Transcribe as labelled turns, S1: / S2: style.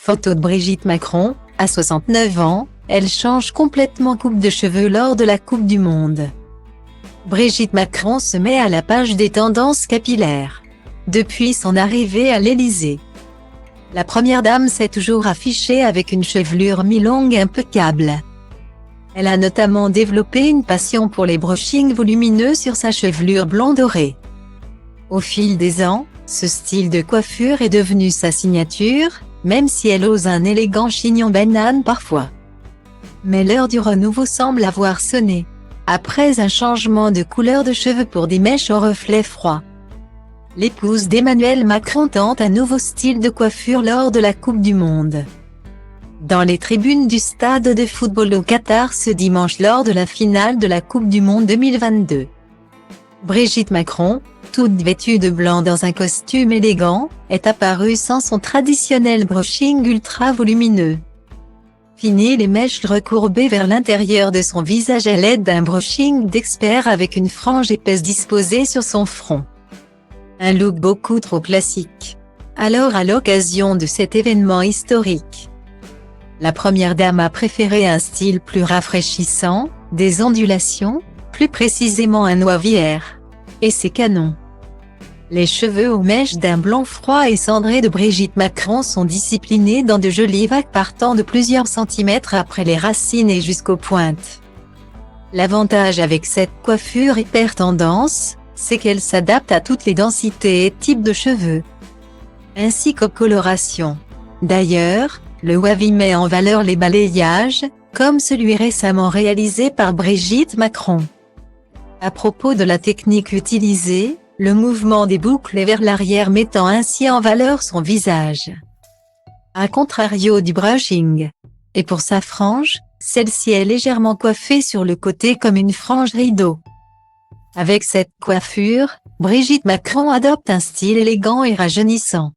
S1: Photo de Brigitte Macron, à 69 ans, elle change complètement coupe de cheveux lors de la Coupe du Monde. Brigitte Macron se met à la page des tendances capillaires. Depuis son arrivée à l'Élysée, la première dame s'est toujours affichée avec une chevelure mi-longue impeccable. Elle a notamment développé une passion pour les brushings volumineux sur sa chevelure blond dorée. Au fil des ans, ce style de coiffure est devenu sa signature, même si elle ose un élégant chignon banane parfois. Mais l'heure du renouveau semble avoir sonné. Après un changement de couleur de cheveux pour des mèches au reflet froid, l'épouse d'Emmanuel Macron tente un nouveau style de coiffure lors de la Coupe du Monde. Dans les tribunes du stade de football au Qatar ce dimanche lors de la finale de la Coupe du Monde 2022. Brigitte Macron, toute vêtue de blanc dans un costume élégant, est apparue sans son traditionnel brushing ultra volumineux. Fini les mèches recourbées vers l'intérieur de son visage à l'aide d'un brushing d'expert avec une frange épaisse disposée sur son front. Un look beaucoup trop classique. Alors à l'occasion de cet événement historique, la première dame a préféré un style plus rafraîchissant, des ondulations, plus précisément un noivière. Et c'est canon. Les cheveux aux mèches d'un blond froid et cendré de Brigitte Macron sont disciplinés dans de jolies vagues partant de plusieurs centimètres après les racines et jusqu'aux pointes. L'avantage avec cette coiffure hyper tendance, c'est qu'elle s'adapte à toutes les densités et types de cheveux, ainsi qu'aux colorations. D'ailleurs, le wavy met en valeur les balayages, comme celui récemment réalisé par Brigitte Macron. À propos de la technique utilisée, le mouvement des boucles est vers l'arrière mettant ainsi en valeur son visage. A contrario du brushing. Et pour sa frange, celle-ci est légèrement coiffée sur le côté comme une frange rideau. Avec cette coiffure, Brigitte Macron adopte un style élégant et rajeunissant.